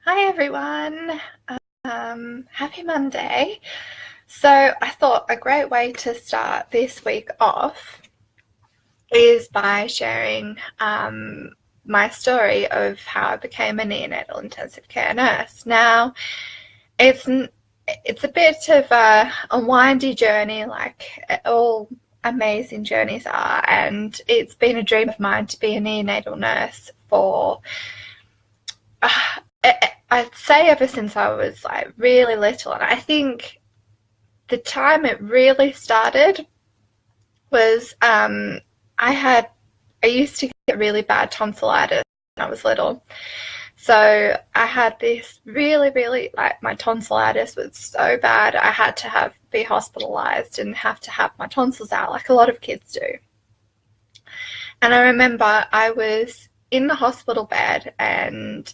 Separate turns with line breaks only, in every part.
Hi everyone, happy Monday. So I thought a great way to start this week off is by sharing my story of how I became a neonatal intensive care nurse. Now, it's a bit of a windy journey, like all amazing journeys are, and it's been a dream of mine to be a neonatal nurse for I'd say ever since I was like really little. And I think the time it really started was I used to get really bad tonsillitis when I was little. So I had this really, like, my tonsillitis was so bad I had to be hospitalized and have to have my tonsils out like a lot of kids do. And I remember I was in the hospital bed and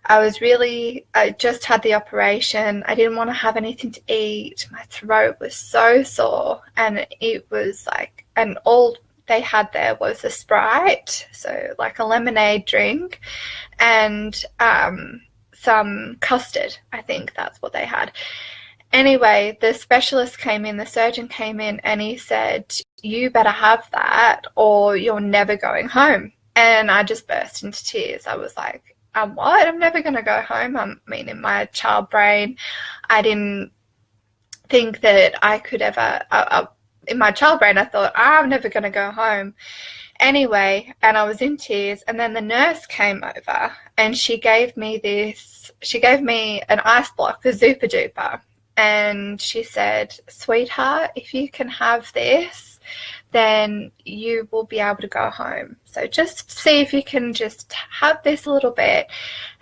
I just had the operation. I didn't want to have anything to eat. My throat was so sore, and it was like, and all they had there was a Sprite, so like a lemonade drink, and some custard. I think that's what they had. Anyway, the surgeon came in, and he said, "You better have that or you're never going home." And I just burst into tears. I was like, what? I'm never going to go home. I mean, in my child brain, I didn't think that I could ever, in my child brain, I thought, I'm never going to go home. Anyway, and I was in tears, and then the nurse came over and she gave me an ice block, a Zupa Duper, and she said, "Sweetheart, if you can have this, then you will be able to go home. So just see if you can just have this a little bit,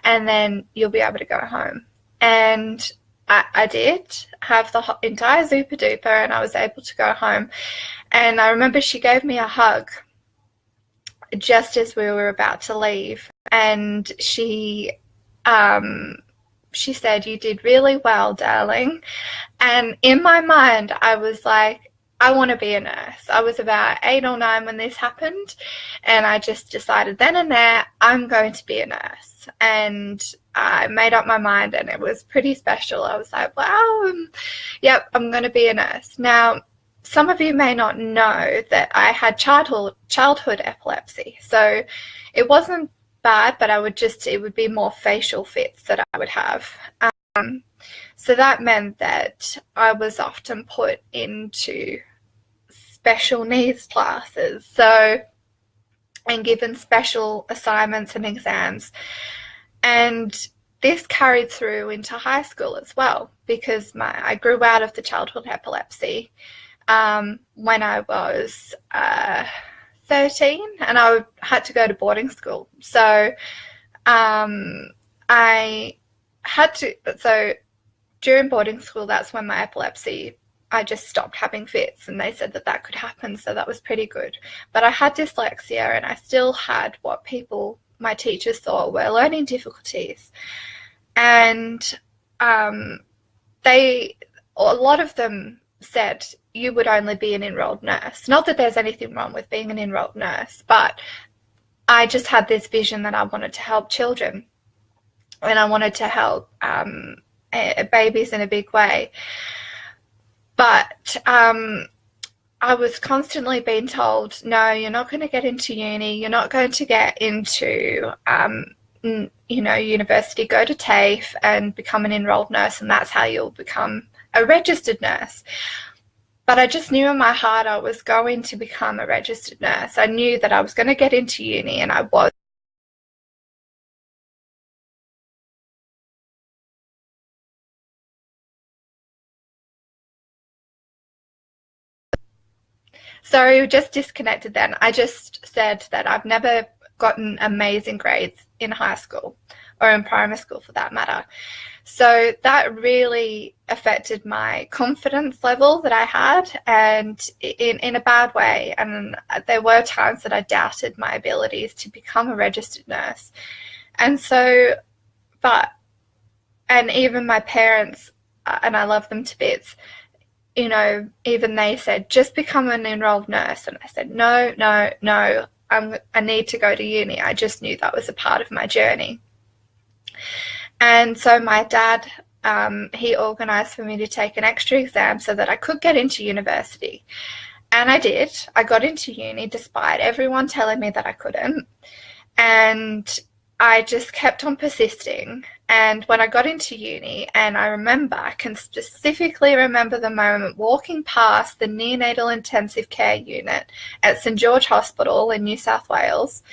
and then you'll be able to go home." And I did have the entire Zupa Duper, and I was able to go home. And I remember she gave me a hug just as we were about to leave, and she said, "You did really well, darling." And in my mind, I was like, I want to be a nurse. I was about 8 or 9 when this happened, and I just decided then and there, I'm going to be a nurse. And I made up my mind, and it was pretty special. I was like, wow, yep, I'm going to be a nurse. Now, some of you may not know that I had childhood epilepsy. So it wasn't bad, but it would be more facial fits that I would have. So that meant that I was often put into special needs classes, and given special assignments and exams. And this carried through into high school as well, because I grew out of the childhood epilepsy when I was 13, and I had to go to boarding school. So during boarding school, that's when my epilepsy, I just stopped having fits, and they said that could happen, so that was pretty good. But I had dyslexia, and I still had what my teachers thought were learning difficulties. And a lot of them said you would only be an enrolled nurse. Not that there's anything wrong with being an enrolled nurse, but I just had this vision that I wanted to help children, and I wanted to help babies in a big way. But I was constantly being told, no, you're not going to get into uni, you're not going to get into university. Go to TAFE and become an enrolled nurse, and that's how you'll become a registered nurse. But I just knew in my heart I was going to become a registered nurse. I knew that I was going to get into uni, and I was. Sorry, we just disconnected then. I just said that I've never gotten amazing grades in high school, or in primary school for that matter. So that really affected my confidence level that I had, and in a bad way. And there were times that I doubted my abilities to become a registered nurse. And so, and even my parents, and I love them to bits, even they said, just become an enrolled nurse. And I said, no, I need to go to uni. I just knew that was a part of my journey. And so my dad, he organised for me to take an extra exam so that I could get into university. And I did. I got into uni despite everyone telling me that I couldn't. And I just kept on persisting. And when I got into uni, and I can specifically remember the moment walking past the neonatal intensive care unit at St George Hospital in New South Wales.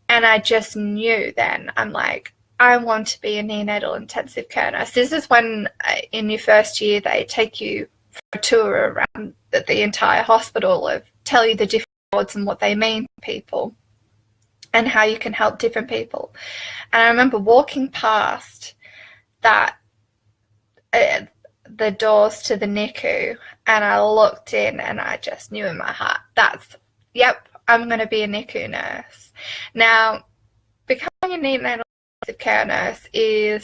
And I just knew then, I'm like, I want to be a neonatal intensive care nurse. This is when in your first year they take you for a tour around the entire hospital, of tell you the different wards and what they mean to people and how you can help different people. And I remember walking past that the doors to the NICU, and I looked in and I just knew in my heart, yep, I'm going to be a NICU nurse. Now, becoming a neonatal intensive care nurse it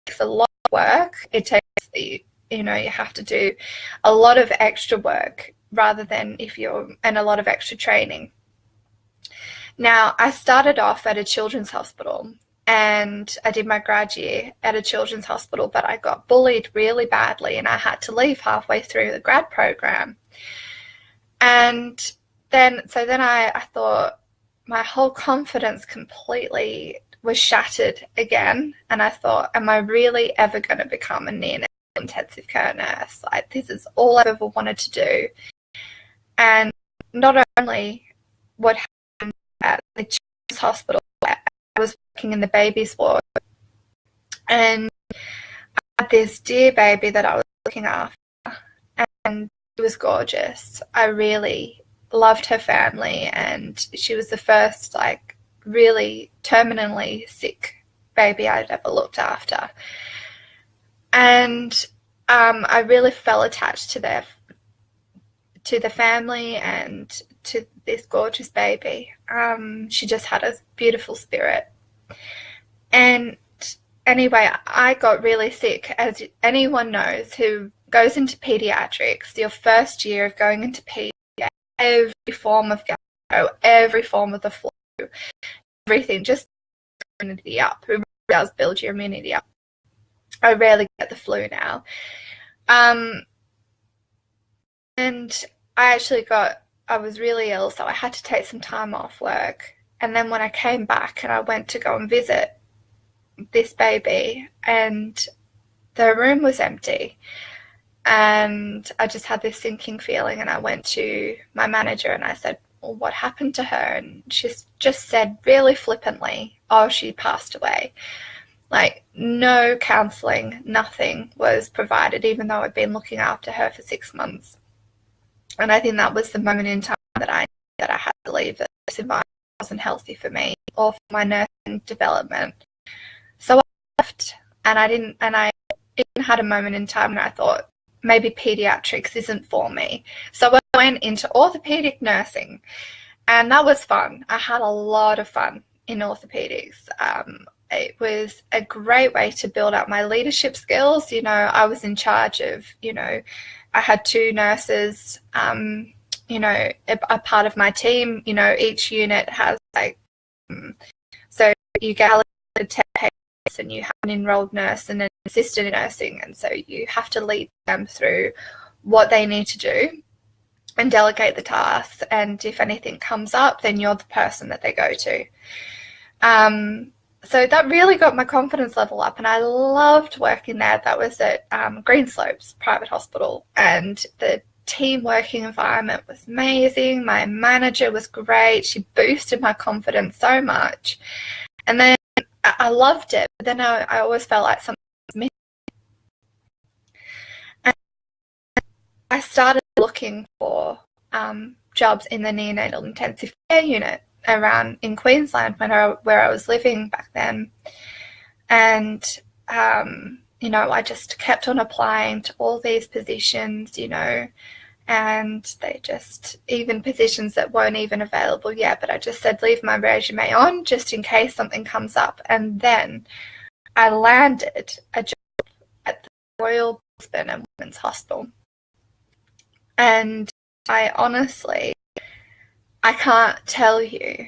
takes a lot of work. It takes, you have to do a lot of extra work rather than and a lot of extra training. Now, I started off at a children's hospital, and I did my grad year at a children's hospital, but I got bullied really badly and I had to leave halfway through the grad program. And then I thought my whole confidence completely was shattered again. And I thought, am I really ever going to become a neonatal intensive care nurse? Like, this is all I've ever wanted to do. And not only what happened at the children's hospital, I was working in the babies ward, and I had this dear baby that I was looking after, and she was gorgeous. I really loved her family, and she was the first really terminally sick baby I'd ever looked after. And I really fell attached to the family and to this gorgeous baby. She just had a beautiful spirit. And anyway, I got really sick. As anyone knows who goes into pediatrics, your first year of going into pediatrics, every form of gastro, every form of the flu, everything, just immunity up. It really does build your immunity up. I rarely get the flu now. And I was really ill, so I had to take some time off work. And then when I came back and I went to go and visit this baby, and the room was empty, and I just had this sinking feeling, and I went to my manager and I said, well, what happened to her? And she just said really flippantly, oh, she passed away. Like, no counselling, nothing was provided, even though I'd been looking after her for 6 months. And I think that was the moment in time that I had to leave. That this environment wasn't healthy for me or for my nursing development. So I left, and I even had a moment in time when I thought maybe pediatrics isn't for me. So I went into orthopedic nursing, and that was fun. I had a lot of fun in orthopedics. It was a great way to build up my leadership skills. I was in charge of, I had 2 nurses, a part of my team. Each unit has so you get allocated 10 patients, and you have an enrolled nurse and an assistant in nursing, and so you have to lead them through what they need to do and delegate the tasks. And if anything comes up, then you're the person that they go to. So that really got my confidence level up, and I loved working there. That was at Greenslopes Private Hospital, and the team working environment was amazing. My manager was great. She boosted my confidence so much. And then I loved it, but then I always felt like something was missing. And I started looking for jobs in the neonatal intensive care unit around in Queensland where I was living back then. And I just kept on applying to all these positions, and they just, even positions that weren't even available yet, but I just said leave my resume on just in case something comes up. And then I landed a job at the Royal Brisbane and Women's Hospital, and I can't tell you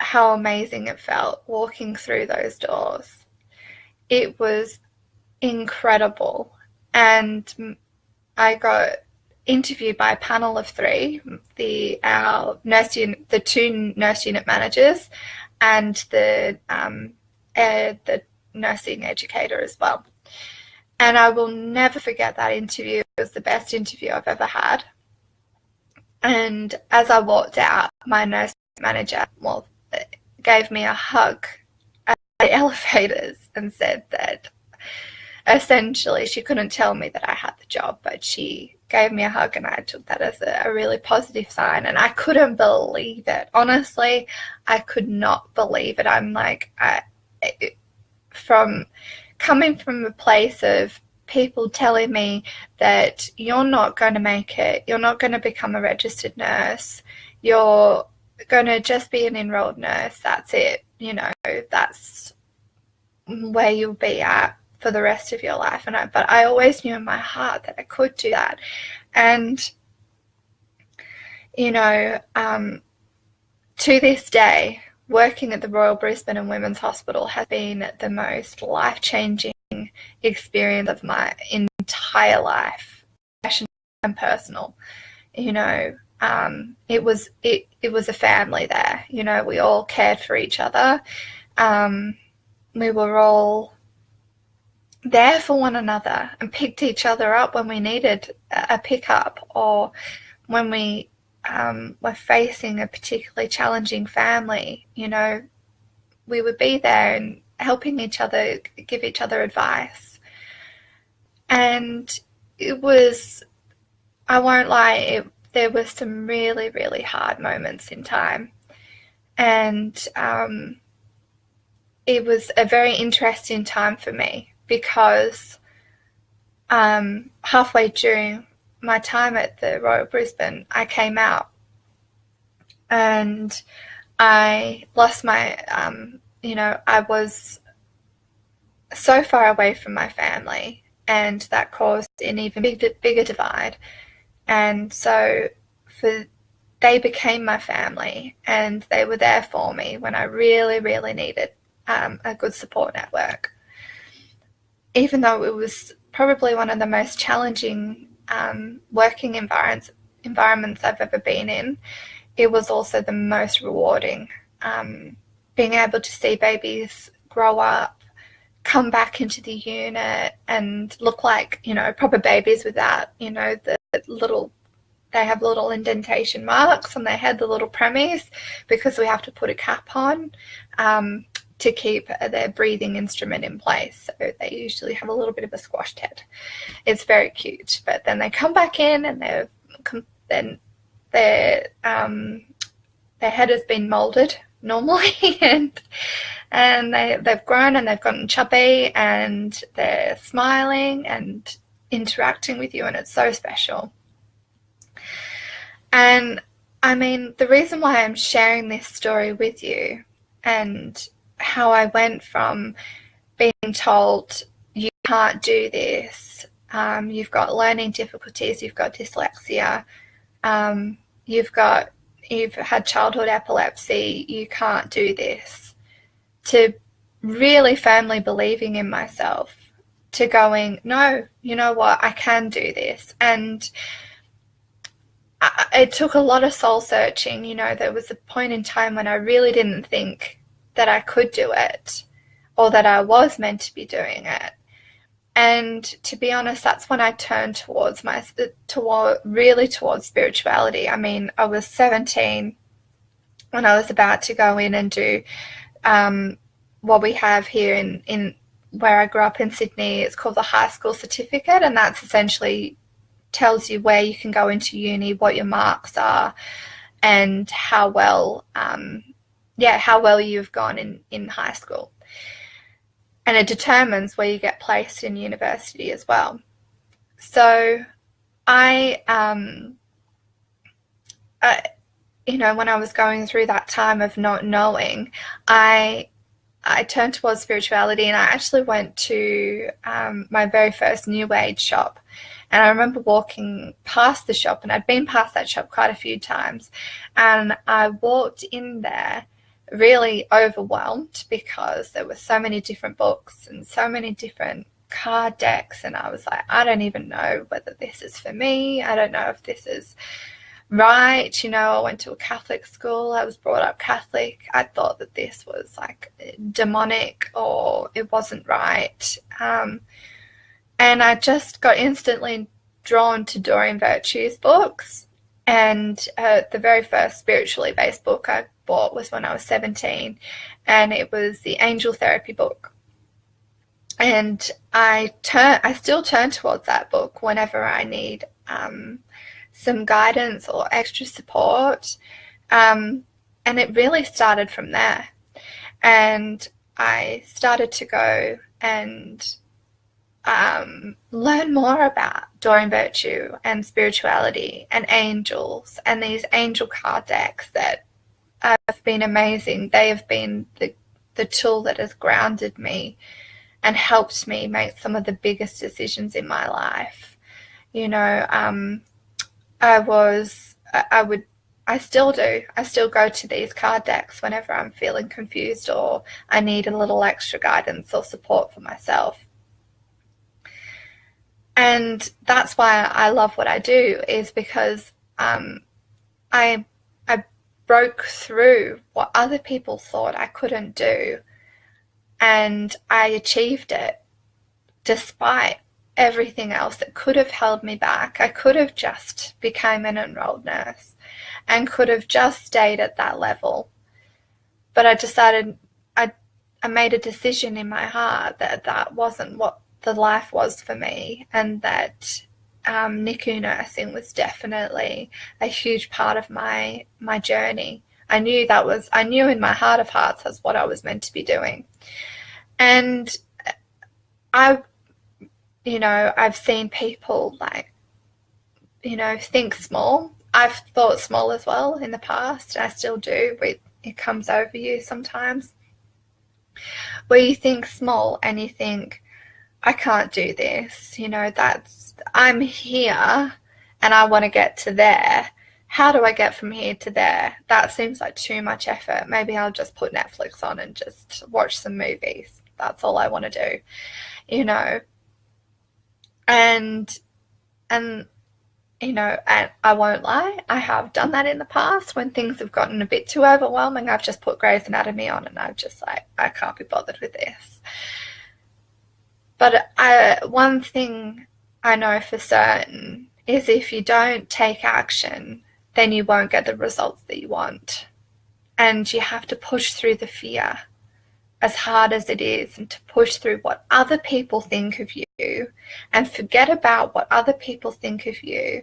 how amazing it felt walking through those doors. it was incredible. And I got interviewed by a panel of three, the two nurse unit managers and the nursing educator as well. And I will never forget that interview. It was the best interview I've ever had. And as I walked out, my nurse manager gave me a hug at the elevators and said that essentially she couldn't tell me that I had the job, but she gave me a hug, and I took that as a really positive sign. And I couldn't believe it. Honestly, I could not believe it. I'm like, coming from a place of people telling me that you're not going to make it, you're not going to become a registered nurse, you're going to just be an enrolled nurse, that's it, that's where you'll be at for the rest of your life. But I always knew in my heart that I could do that. And to this day, working at the Royal Brisbane and Women's Hospital has been the most life-changing experience of my entire life, professional and personal. It was a family there. We all cared for each other. We were all there for one another and picked each other up when we needed a pickup, or when we were facing a particularly challenging family. We would be there and helping each other, give each other advice. And it was, I won't lie, there were some really, really hard moments in time. And it was a very interesting time for me, because halfway through my time at the Royal Brisbane, I came out and I lost my, I was so far away from my family, and that caused an even bigger divide. And so they became my family, and they were there for me when I really, really needed a good support network. Even though it was probably one of the most challenging working environments I've ever been in, it was also the most rewarding. Being able to see babies grow up, come back into the unit and look like, proper babies without, they have little indentation marks on their head, the little premies, because we have to put a cap on to keep their breathing instrument in place. So they usually have a little bit of a squashed head. It's very cute. But then they come back in, and their head has been molded normally, and they've grown and they've gotten chubby, and they're smiling and interacting with you, and it's so special. And I mean, the reason why I'm sharing this story with you, and how I went from being told you can't do this, you've got learning difficulties, you've got dyslexia, you've had childhood epilepsy, you can't do this, to really firmly believing in myself, to going, no, you know what, I can do this. And it took a lot of soul searching. There was a point in time when I really didn't think that I could do it, or that I was meant to be doing it. And to be honest, that's when I turned towards spirituality. I mean, I was 17 when I was about to go in and do what we have here in where I grew up in Sydney. It's called the High School Certificate, and that's essentially tells you where you can go into uni, what your marks are, and how well you've gone in high school. And it determines where you get placed in university as well. So I when I was going through that time of not knowing, I turned towards spirituality, and I actually went to my very first New Age shop. And I remember walking past the shop, and I'd been past that shop quite a few times, and I walked in there really overwhelmed because there were so many different books and so many different card decks, and I was like, I don't even know whether this is for me. I don't know if this is right. You know, I went to a Catholic school. I was brought up Catholic. I thought that this was like demonic or it wasn't right. And I just got instantly drawn to Doreen Virtue's books. And the very first spiritually based book I bought was when I was 17, and it was the Angel Therapy book. And I still turn towards that book whenever I need some guidance or extra support. And it really started from there. And I started to go and learn more about Doreen Virtue and spirituality and angels and these angel card decks that have been amazing. They have been the tool that has grounded me and helped me make some of the biggest decisions in my life. You know, I still do. I still go to these card decks whenever I'm feeling confused or I need a little extra guidance or support for myself. And that's why I love what I do, is because I broke through what other people thought I couldn't do, and I achieved it despite everything else that could have held me back. I could have just become an enrolled nurse and could have just stayed at that level. But I decided, I made a decision in my heart that that wasn't what the life was for me, and that NICU nursing was definitely a huge part of my journey. I knew in my heart of hearts that's what I was meant to be doing. And I've seen people think small. I've thought small as well in the past. I still do. It comes over you sometimes, where you think small and you think, I can't do this. I'm here and I want to get to there. How do I get from here to there? That seems like too much effort. Maybe I'll just put Netflix on and just watch some movies. That's all I want to do, And I won't lie, I have done that in the past when things have gotten a bit too overwhelming. I've just put Grey's Anatomy on and I've just I can't be bothered with this. But one thing I know for certain is if you don't take action, then you won't get the results that you want. And you have to push through the fear, as hard as it is, and to push through what other people think of you and forget about what other people think of you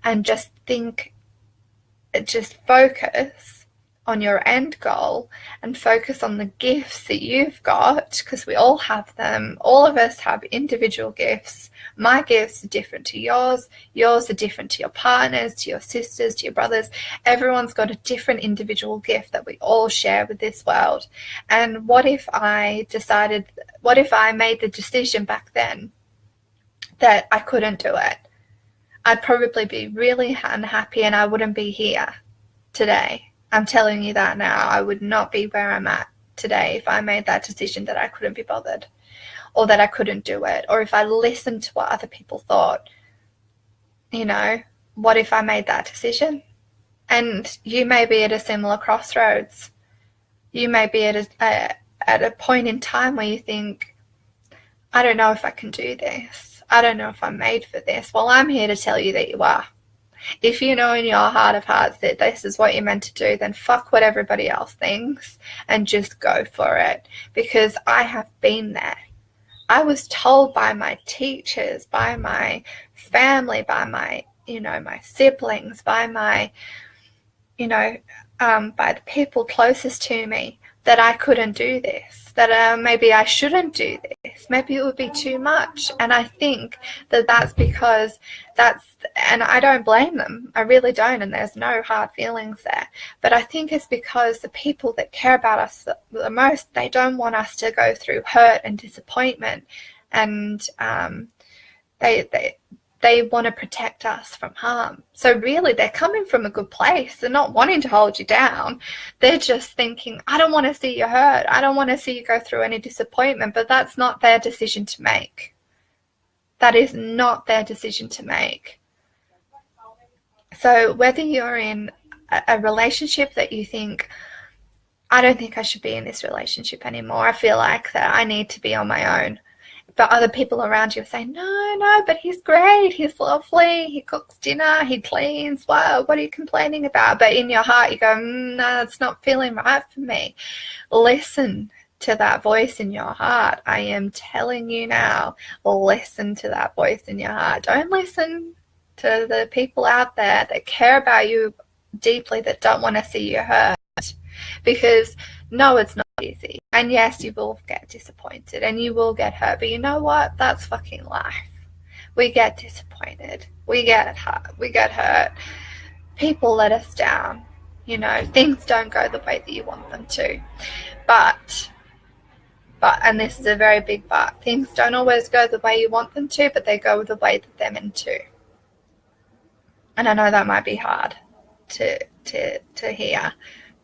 and just focus on your end goal and focus on the gifts that you've got, because we all have them. All of us have individual gifts. My gifts are different to yours. Yours are different to your partners, to your sisters, to your brothers. Everyone's got a different individual gift that we all share with this world. And what if I made the decision back then that I couldn't do it? I'd probably be really unhappy and I wouldn't be here today. I'm telling you that now. I would not be where I'm at today if I made that decision that I couldn't be bothered, or that I couldn't do it, or if I listened to what other people thought. What if I made that decision? And you may be at a similar crossroads. You may be at a point in time where you think, I don't know if I can do this. I don't know if I'm made for this. Well, I'm here to tell you that you are. If you know in your heart of hearts that this is what you're meant to do, then fuck what everybody else thinks and just go for it. Because I have been there. I was told by my teachers, by my family, by my, my siblings, by my, by the people closest to me, that I couldn't do this, that maybe I shouldn't do this, maybe it would be too much. And I think that that's because and I don't blame them, I really don't, and there's no hard feelings there, but I think it's because the people that care about us the most, they don't want us to go through hurt and disappointment, and they they want to protect us from harm. So really, they're coming from a good place. They're not wanting to hold you down. They're just thinking, I don't want to see you hurt. I don't want to see you go through any disappointment. But that's not their decision to make. That is not their decision to make. So whether you're in a relationship that you think, I don't think I should be in this relationship anymore, I feel like that I need to be on my own, but other people around you are saying, no, but he's great, he's lovely, he cooks dinner, he cleans, wow, what are you complaining about? But in your heart you go, no, it's not feeling right for me. Listen to that voice in your heart. I am telling you now, listen to that voice in your heart. Don't listen to the people out there that care about you deeply, that don't want to see you hurt. Because no, it's not easy. And yes, you will get disappointed and you will get hurt. But you know what? That's fucking life. We get disappointed. We get hurt. People let us down. You know, things don't go the way that you want them to. But, and this is a very big but, things don't always go the way you want them to, but they go the way that they're meant to. And I know that might be hard to hear,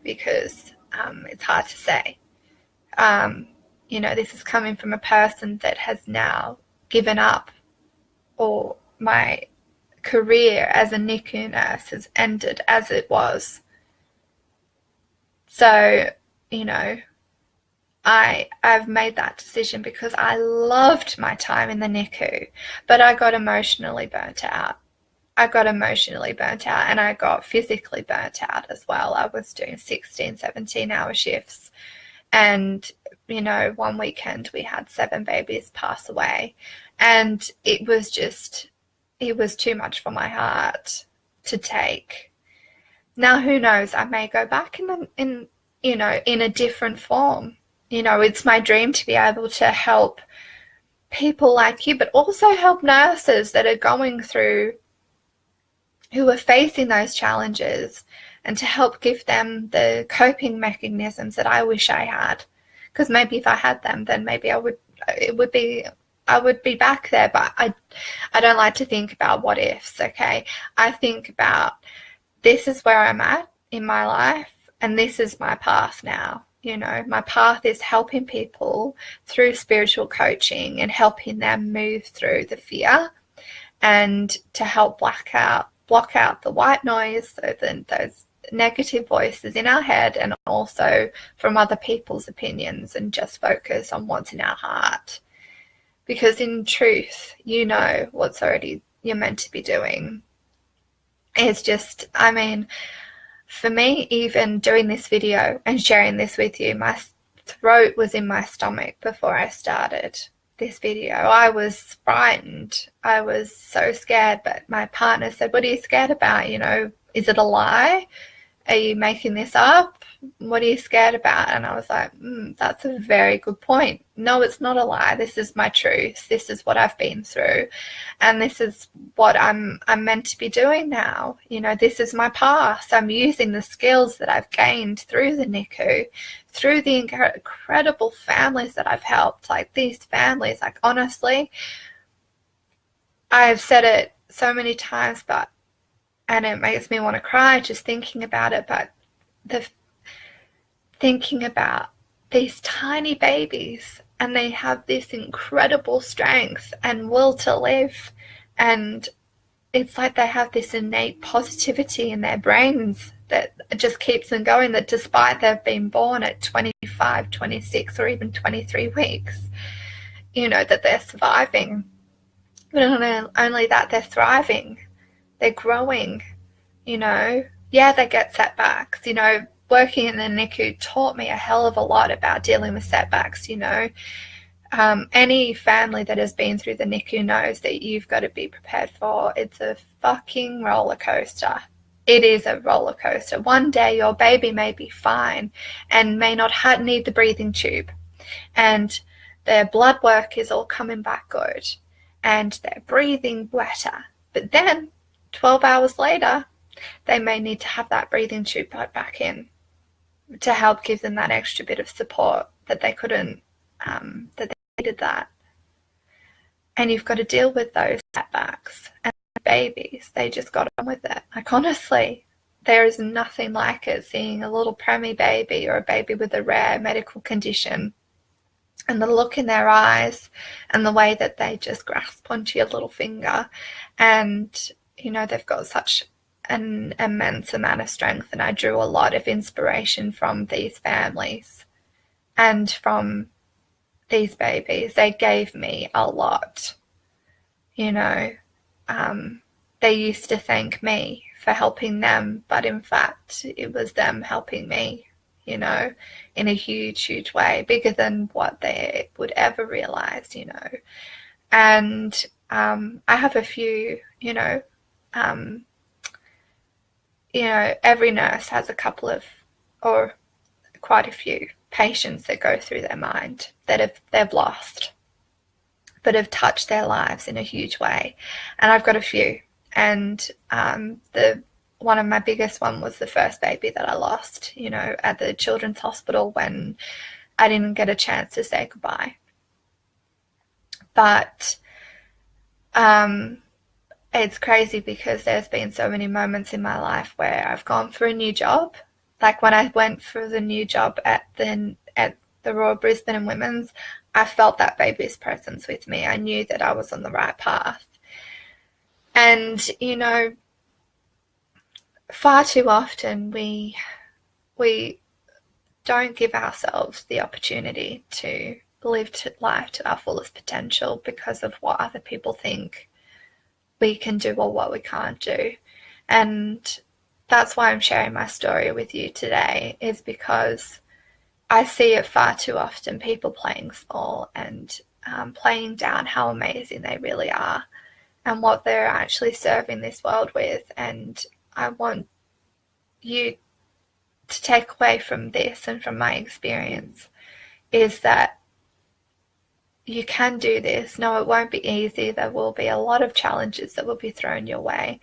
because it's hard to say. You know, this is coming from a person that has now given up, or my career as a NICU nurse has ended as it was. So, you know, I've made that decision because I loved my time in the NICU, but I got emotionally burnt out. And I got physically burnt out as well. I was doing 16, 17-hour shifts. And, you know, one weekend we had 7 babies pass away. And it was too much for my heart to take. Now, who knows? I may go back in a different form. You know, it's my dream to be able to help people like you, but also help nurses that are going through, who are facing those challenges, and to help give them the coping mechanisms that I wish I had. Because maybe if I had them, then maybe I would be back there. But I don't like to think about what ifs, okay? I think about, this is where I'm at in my life, and this is my path now. You know, my path is helping people through spiritual coaching and helping them move through the fear, and to help block out the white noise, so then those negative voices in our head, and also from other people's opinions, and just focus on what's in our heart. Because in truth, you know what's already you're meant to be doing. It's just, I mean, for me, even doing this video and sharing this with you, my throat was in my stomach before I started this video. I was frightened. I was so scared, but my partner said, what are you scared about? You know, is it a lie? Are you making this up? What are you scared about? And I was like, that's a very good point. No, it's not a lie. This is my truth. This is what I've been through. And this is what I'm meant to be doing now. You know, this is my path. I'm using the skills that I've gained through the NICU, through the incredible families that I've helped. Like, these families, like, honestly, I've said it so many times, and it makes me want to cry just thinking about it, but thinking about these tiny babies, and they have this incredible strength and will to live, and it's like they have this innate positivity in their brains that just keeps them going, that despite they've been born at 25, 26 or even 23 weeks, you know, that they're surviving. But not only that, they're thriving. They're growing, you know. Yeah, they get setbacks. You know, working in the NICU taught me a hell of a lot about dealing with setbacks, you know. Any family that has been through the NICU knows that you've got to be prepared for. It's a fucking roller coaster. It is a roller coaster. One day your baby may be fine and may not need the breathing tube, and their blood work is all coming back good, and they're breathing better. But then 12 hours later, they may need to have that breathing tube put back in to help give them that extra bit of support that they couldn't, that they needed that. And you've got to deal with those setbacks. And babies. They just got on with it. Like, honestly, there is nothing like it, seeing a little preemie baby or a baby with a rare medical condition, and the look in their eyes and the way that they just grasp onto your little finger. And, you know, they've got such an immense amount of strength, and I drew a lot of inspiration from these families and from these babies. They gave me a lot, you know. They used to thank me for helping them, but in fact it was them helping me, you know, in a huge, huge way, bigger than what they would ever realize, you know. And I have a few, every nurse has a couple of, or quite a few patients that go through their mind that they've lost, but have touched their lives in a huge way. And I've got a few. And one of my biggest one was the first baby that I lost, you know, at the children's hospital when I didn't get a chance to say goodbye. But it's crazy because there's been so many moments in my life where I've gone for a new job. Like when I went for the new job at the Royal Brisbane and Women's, I felt that baby's presence with me. I knew that I was on the right path. And, you know, far too often we don't give ourselves the opportunity to live life to our fullest potential because of what other people think we can do or what we can't do. And that's why I'm sharing my story with you today, is because I see it far too often, people playing small and playing down how amazing they really are and what they're actually serving this world with. And I want you to take away from this and from my experience is that you can do this. No, it won't be easy. There will be a lot of challenges that will be thrown your way,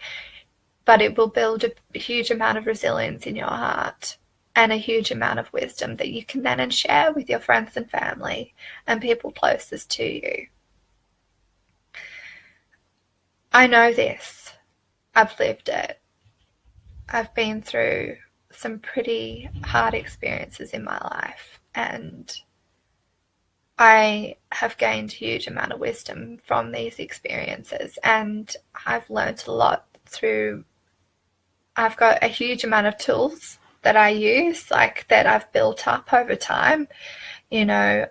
but it will build a huge amount of resilience in your heart and a huge amount of wisdom that you can then share with your friends and family and people closest to you. I know this. I've lived it. I've been through some pretty hard experiences in my life, and I have gained a huge amount of wisdom from these experiences, and I've learned a lot through. I've got a huge amount of tools that I use, like that I've built up over time. You know,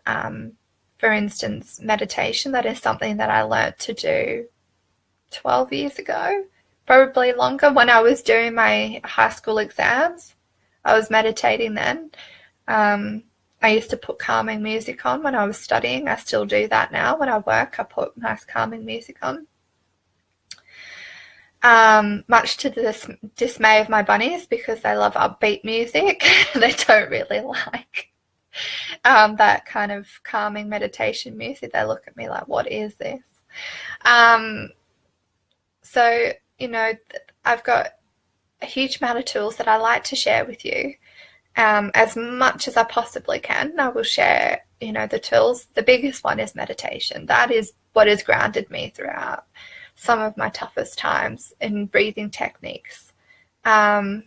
for instance, meditation. That is something that I learned to do 12 years ago, probably longer. When I was doing my high school exams, I was meditating then. I used to put calming music on when I was studying. I still do that now. When I work, I put nice calming music on. Much to the dismay of my bunnies, because they love upbeat music. They don't really like that kind of calming meditation music. They look at me like, what is this? So, you know, I've got a huge amount of tools that I like to share with you. As much as I possibly can, I will share, you know, the tools. The biggest one is meditation. That is what has grounded me throughout some of my toughest times, in breathing techniques. That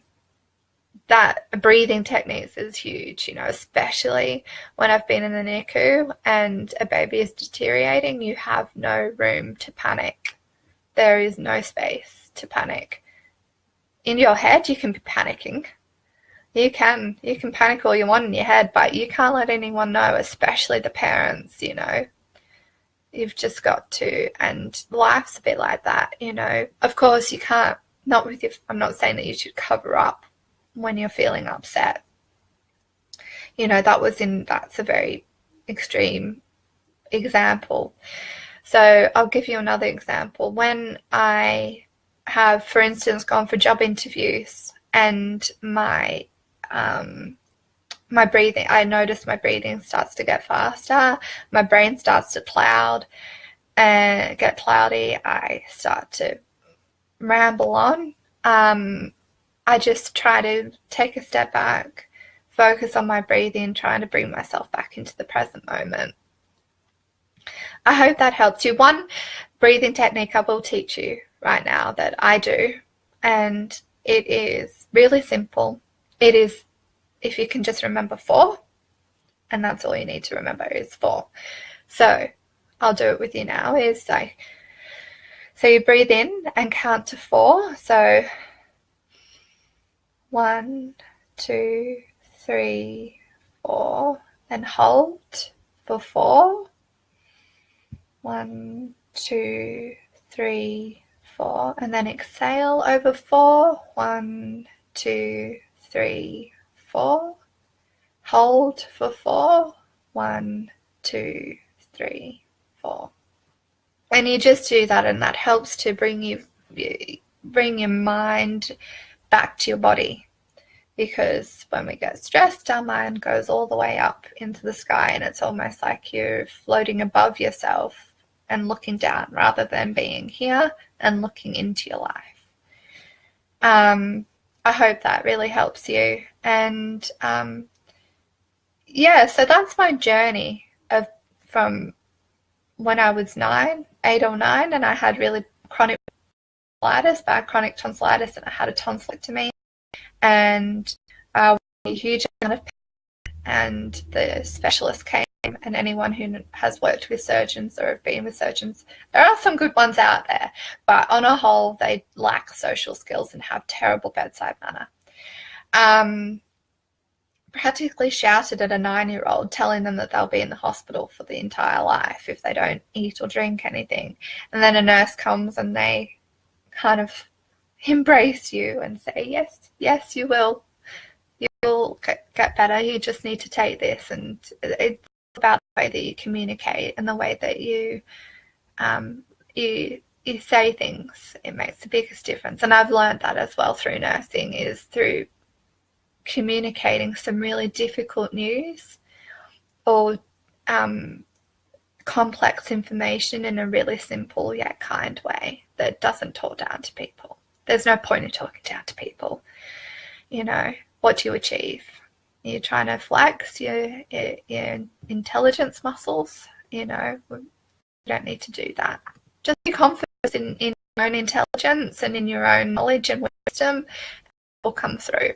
breathing techniques is huge, you know, especially when I've been in the NICU and a baby is deteriorating. You have no room to panic. There is no space to panic. In your head, you can be panicking. You can panic all you want in your head, but you can't let anyone know, especially the parents, you know. You've just got to, and life's a bit like that, you know. Of course, you can't, I'm not saying that you should cover up when you're feeling upset. You know, that's a very extreme example. So I'll give you another example. When I have, for instance, gone for job interviews and my breathing, I notice my breathing starts to get faster, my brain starts to get cloudy, I start to ramble on. I just try to take a step back, focus on my breathing, trying to bring myself back into the present moment. I hope that helps you. One breathing technique I will teach you right now that I do, and it is really simple. It is, if you can just remember 4, and that's all you need to remember is 4. So I'll do it with you now. Is like, so you breathe in and count to 4. So 1, 2, 3, 4, then hold for 4. 1, 2, 3, 4, and then exhale over 4. 1, 2, 3, 4. Hold for 4. 1, 2, 3, 4. And you just do that, and that helps to bring your mind back to your body. Because when we get stressed, our mind goes all the way up into the sky, and it's almost like you're floating above yourself and looking down rather than being here and looking into your life. I hope that really helps you. And yeah, so that's my journey from when I was 8 or 9, and I had really bad chronic tonsillitis, and I had a tonsillectomy, and a huge amount of pain, and the specialist came, and anyone who has worked with surgeons or have been with surgeons, there are some good ones out there, but on a whole, they lack social skills and have terrible bedside manner. Practically shouted at a 9-year-old, telling them that they'll be in the hospital for the entire life if they don't eat or drink anything. And then a nurse comes and they kind of embrace you and say, yes, you will get better. You just need to take this. And it's about the way that you communicate and the way that you say things. It makes the biggest difference. And I've learned that as well through nursing, is through communicating some really difficult news or complex information in a really simple yet kind way that doesn't talk down to people. There's no point in talking down to people. What do you achieve? You're trying to flex your intelligence muscles. You don't need to do that. Just be confident in your own intelligence and in your own knowledge and wisdom. It will come through.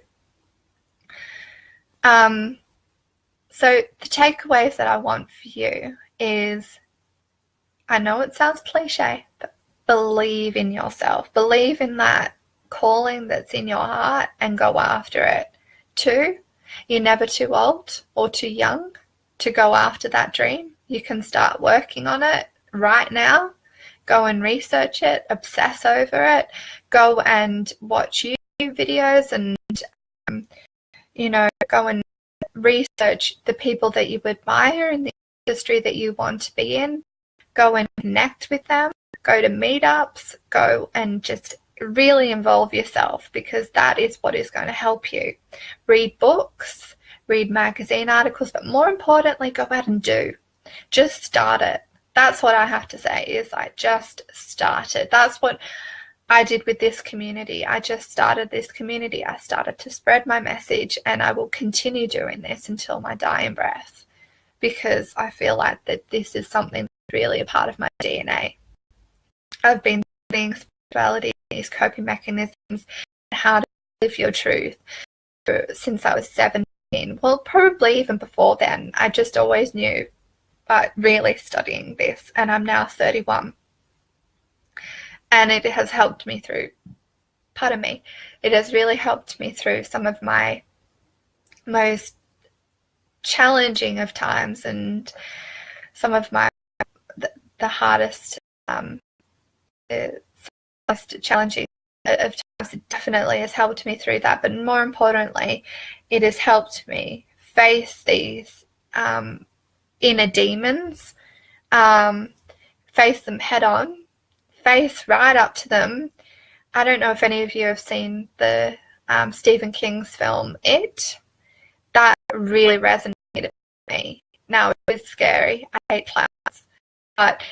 So the takeaways that I want for you is, I know it sounds cliche, but believe in yourself. Believe in that calling that's in your heart and go after it. 2, you're never too old or too young to go after that dream. You can start working on it right now. Go and research it, obsess over it, go and watch YouTube videos and, go and research the people that you admire in the industry that you want to be in. Go and connect with them. Go to meetups. Go and just really involve yourself, because that is what is going to help you. Read books, read magazine articles, but more importantly, go out and do. Just start it. That's what I have to say, is I just started. That's what I did with this community. I just started this community. I started to spread my message, and I will continue doing this until my dying breath, because I feel like that this is something that's really a part of my DNA. I've been studying spirituality, these coping mechanisms, and how to live your truth since I was 17. Well, probably even before then. I just always knew, but really studying this, and I'm now 31. And it has helped me through, it has really helped me through some of my most challenging of times, and some of my, the hardest, most challenging of times. It definitely has helped me through that. But more importantly, it has helped me face these inner demons, face them head on, face right up to them. I don't know if any of you have seen the Stephen King's film, It. That really resonated with me. Now, it was scary. I hate clowns. But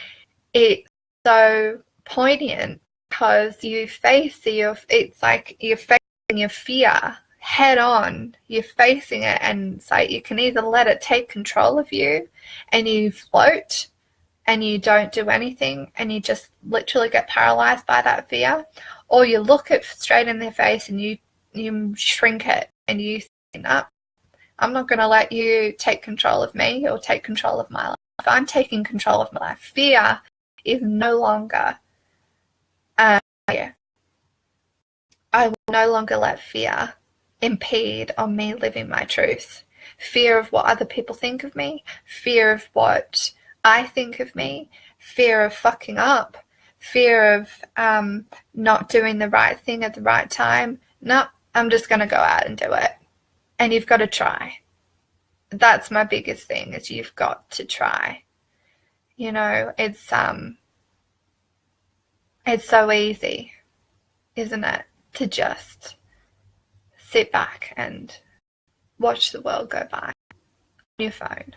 it's so poignant, because you face it's like you're facing your fear head on. You're facing it, and it's like you can either let it take control of you and you float, and you don't do anything and you just literally get paralyzed by that fear, or you look it straight in their face and you shrink it and you think, no, I'm not going to let you take control of me or take control of my life. I'm taking control of my life. Fear is no longer fear. I will no longer let fear impede on me living my truth. Fear of what other people think of me, fear of what I think of me, fear of fucking up, fear of not doing the right thing at the right time. No, I'm just going to go out and do it. And you've got to try. That's my biggest thing, is you've got to try. You know, it's so easy, isn't it, to just sit back and watch the world go by on your phone,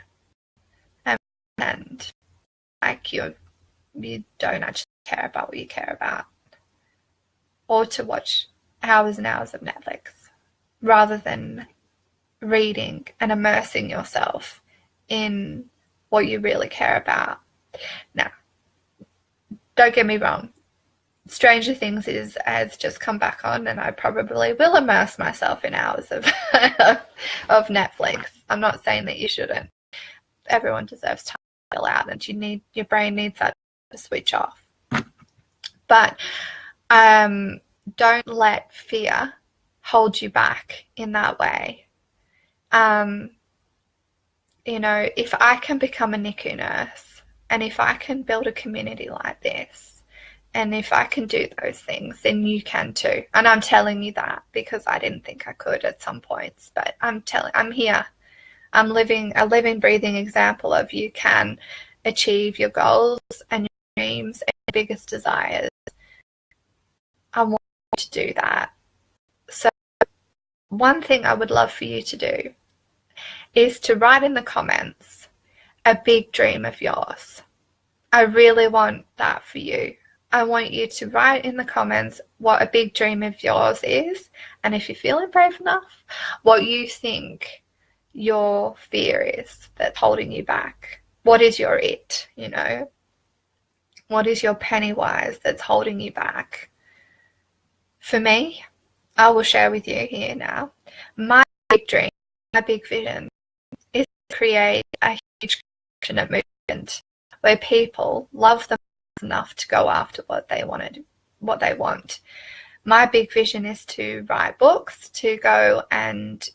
and like you don't actually care about what you care about, or to watch hours and hours of Netflix rather than reading and immersing yourself in what you really care about. Now, don't get me wrong, Stranger Things has just come back on, and I probably will immerse myself in hours of of Netflix. I'm not saying that you shouldn't. Everyone deserves time to chill out, and your brain needs that to switch off. But don't let fear hold you back in that way. You know, if I can become a NICU nurse, and if I can build a community like this, and if I can do those things, then you can too. And I'm telling you that because I didn't think I could at some points, but I'm here. I'm a living, breathing example of you can achieve your goals and your dreams and your biggest desires. I want you to do that. So one thing I would love for you to do is to write in the comments a big dream of yours. I really want that for you. I want you to write in the comments what a big dream of yours is, and if you're feeling brave enough, what you think your fear is that's holding you back. What is your it, you know? What is your Pennywise that's holding you back? For me, I will share with you here now, my big dream, my big vision is to create a huge movement where people love them enough to go after what they want. My big vision is to write books, to go and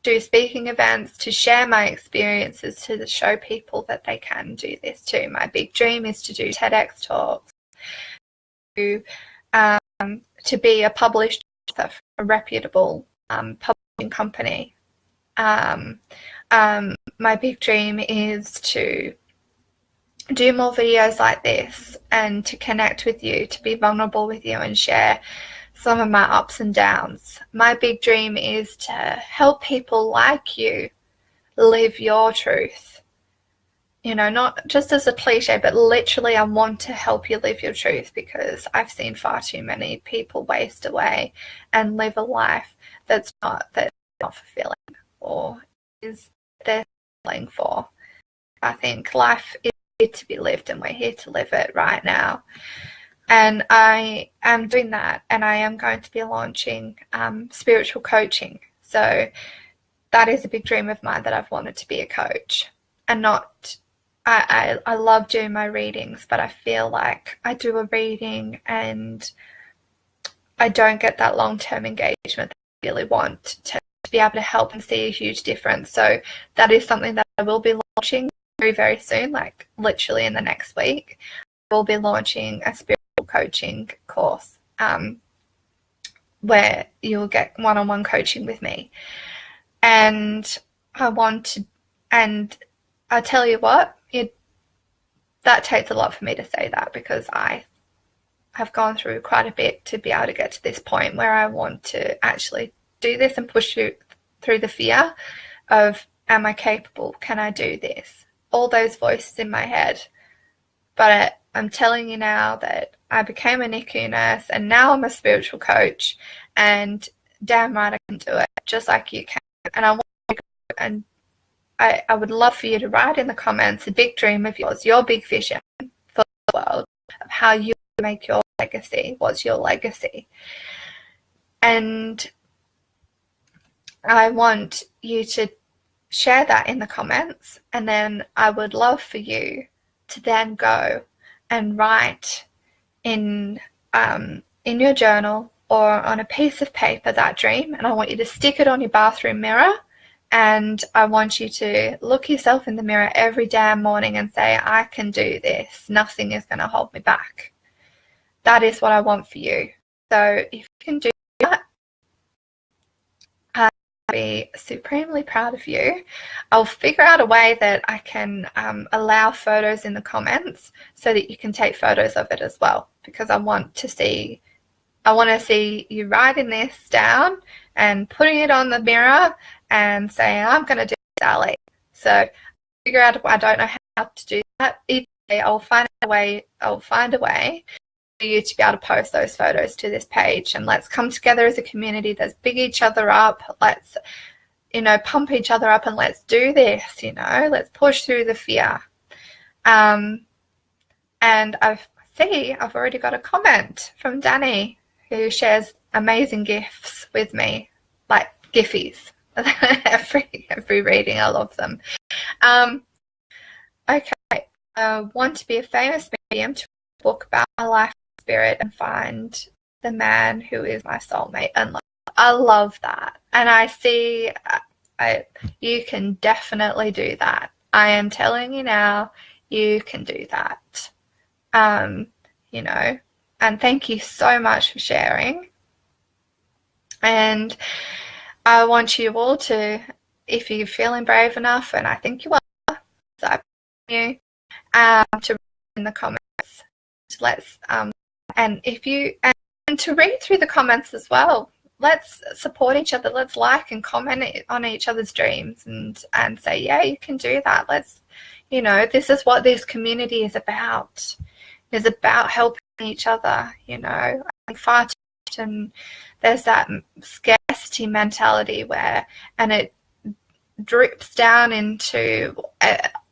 do speaking events, to share my experiences, to show people that they can do this too. My big dream is to do TEDx talks, to be a published author for a reputable publishing company. My big dream is to do more videos like this and to connect with you, to be vulnerable with you and share some of my ups and downs. My big dream is to help people like you live your truth. You know, not just as a cliche, but literally I want to help you live your truth, because I've seen far too many people waste away and live a life that's not fulfilling or is they're settling for. I think life is here to be lived, and we're here to live it right now. And I am doing that, and I am going to be launching spiritual coaching. So that is a big dream of mine, that I've wanted to be a coach. And not, I love doing my readings, but I feel like I do a reading and I don't get that long-term engagement that I really want to be able to help and see a huge difference. So that is something that I will be launching very, very soon, like literally in the next week. We'll be launching a spiritual coaching course where you'll get one-on-one coaching with me. And I tell you what, that takes a lot for me to say that, because I have gone through quite a bit to be able to get to this point where I want to actually do this and push through the fear of, am I capable? Can I do this? All those voices in my head. But I'm telling you now that I became a NICU nurse, and now I'm a spiritual coach, and damn right I can do it, just like you can. And I want to go and I would love for you to write in the comments a big dream of yours, your big vision for the world, of how you make your legacy. What's your legacy? And I want you to share that in the comments, and then I would love for you to then go and write in your journal or on a piece of paper that dream, and I want you to stick it on your bathroom mirror, and I want you to look yourself in the mirror every damn morning and say, I can do this. Nothing is going to hold me back. That is what I want for you. So if you can do that, I'll be supremely proud of you. I'll figure out a way that I can allow photos in the comments so that you can take photos of it as well, because I want to see you writing this down and putting it on the mirror and saying, I'm going to do this, Ali. So figure out, I don't know how to do that. Either way, I'll find a way for you to be able to post those photos to this page, and let's come together as a community. Let's big each other up. Let's, pump each other up, and let's do this, let's push through the fear. And I've already got a comment from Danny, who shares amazing gifs with me, like giffies. every reading, I love them. Okay, I want to be a famous medium to book about my life spirit and find the man who is my soulmate and love. I love that, and I see you can definitely do that. I am telling you now, you can do that. And thank you so much for sharing. And I want you all to, if you're feeling brave enough, and I think you are, so I you to read in the comments. Let's and to read through the comments as well. Let's support each other. Let's like and comment on each other's dreams and say, yeah, you can do that. Let's, this is what this community is about. It's about helping each other, I think far too often there's that scarcity mentality and it drips down into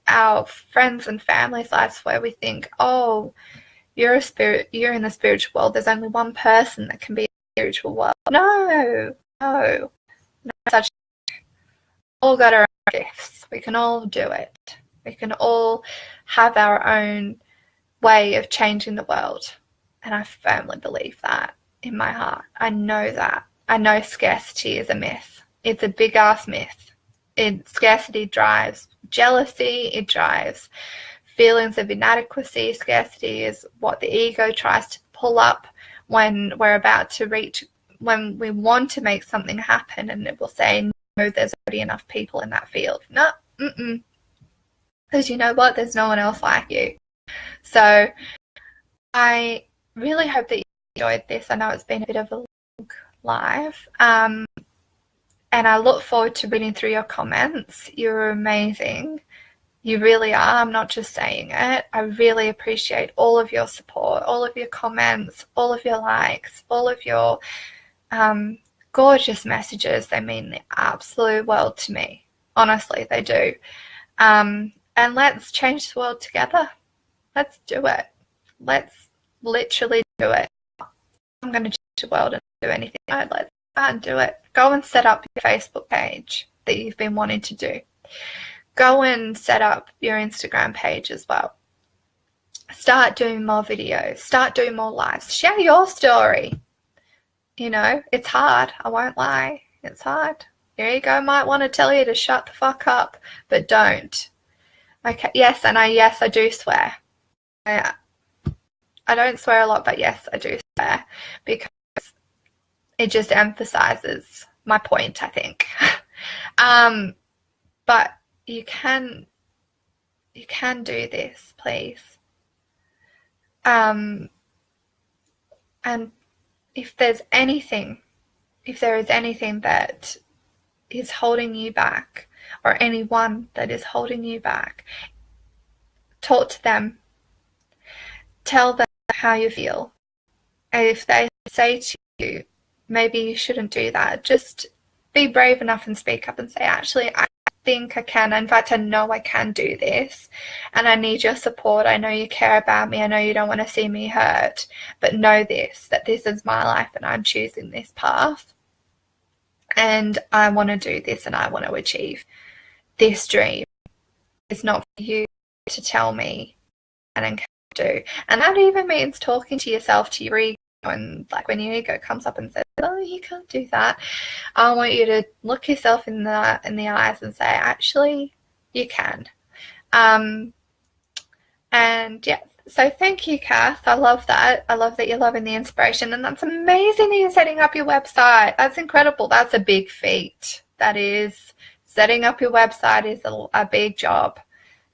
our friends and family's lives, where we think, oh, you're in the spiritual world, there's only one person that can be in the spiritual world. No such thing. All got our own gifts. We can all do it. We can all have our own way of changing the world, and I firmly believe that in my heart. I know that. I know scarcity is a myth. It's a big ass myth. Scarcity drives jealousy. It drives feelings of inadequacy. Scarcity is what the ego tries to pull up when we're about to reach, when we want to make something happen, and it will say, no, there's already enough people in that field. No, because you know what? There's no one else like you. So I really hope that you enjoyed this. I know it's been a bit of a long live. And I look forward to reading through your comments. You're amazing. You really are. I'm not just saying it. I really appreciate all of your support, all of your comments, all of your likes, all of your gorgeous messages. They mean the absolute world to me. Honestly, they do. And let's change the world together. Let's do it. Let's literally do it. I'm going to change the world and do anything. No, let's go and do it. Go and set up your Facebook page that you've been wanting to do. Go and set up your Instagram page as well. Start doing more videos. Start doing more lives. Share your story. It's hard. I won't lie. It's hard. Your ego might want to tell you to shut the fuck up, but don't. Okay. Yes, and I do swear. I don't swear a lot, but yes, I do swear, because it just emphasizes my point, I think. But you can do this, please. And if there is anything that is holding you back, or anyone that is holding you back, talk to them. Tell them how you feel. And if they say to you, maybe you shouldn't do that, just be brave enough and speak up and say, actually, think I can. In fact, I know I can do this, and I need your support. I know you care about me. I know you don't want to see me hurt, but know this, that this is my life and I'm choosing this path, and I want to do this and I want to achieve this dream. It's not for you to tell me and can do. And that even means talking to yourself, to your ego, and like when your ego comes up and says, oh, you can't do that, I want you to look yourself in the eyes and say, actually, you can. And yeah, so thank you, Kath. I love that. I love that you're loving the inspiration, and that's amazing that you're setting up your website. That's incredible. That's a big feat. That is, setting up your website is a big job,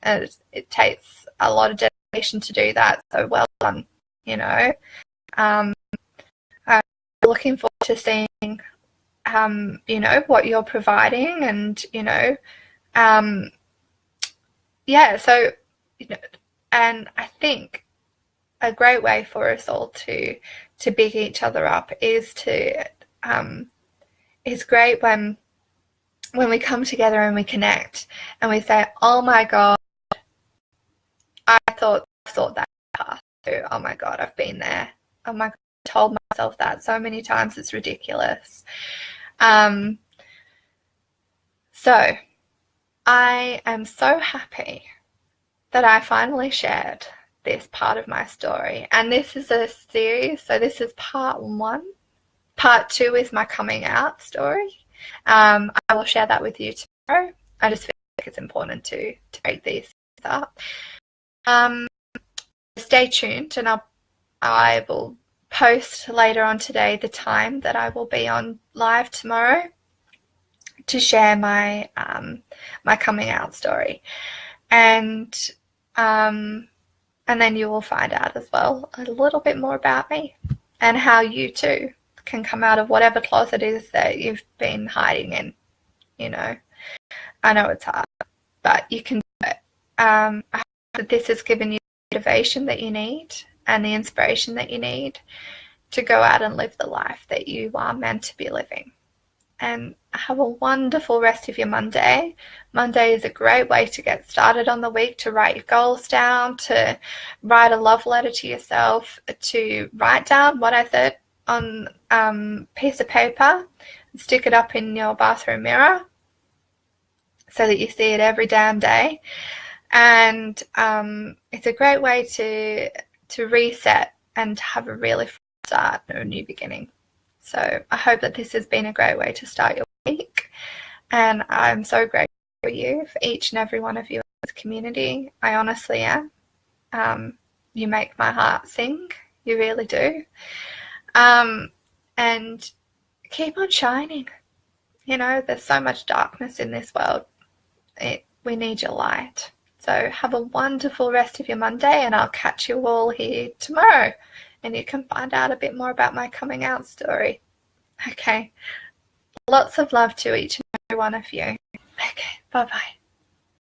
and it takes a lot of dedication to do that. So well done, you know. I'm looking forward to seeing, you know, what you're providing, and, you know, yeah, so, you know, and I think a great way for us all to big each other up is great when we come together and we connect and we say, oh my God, I thought that path through. Oh my God, I've been there. Oh my God, I told myself that so many times, it's ridiculous. So I am so happy that I finally shared this part of my story. And this is a series, so this is part 1. Part 2 is my coming out story. I will share that with you tomorrow. I just feel like it's important to break these up. Stay tuned, and I will post later on today the time that I will be on live tomorrow to share my my coming out story, and then you will find out as well a little bit more about me and how you too can come out of whatever closet it is that you've been hiding in. You know, I know it's hard, but you can do it. I hope that this has given you the motivation that you need and the inspiration that you need to go out and live the life that you are meant to be living. And have a wonderful rest of your Monday. Monday is a great way to get started on the week, to write your goals down, to write a love letter to yourself, to write down what I said on piece of paper and stick it up in your bathroom mirror so that you see it every damn day. And it's a great way to reset and to have a really fresh start, a new beginning. So I hope that this has been a great way to start your week, and I'm so grateful for you, for each and every one of you in this community. I honestly am. You make my heart sing. You really do. And keep on shining. You know, there's so much darkness in this world. We need your light. So have a wonderful rest of your Monday, and I'll catch you all here tomorrow. And you can find out a bit more about my coming out story. Okay. Lots of love to each and every one of you. Okay. Bye-bye.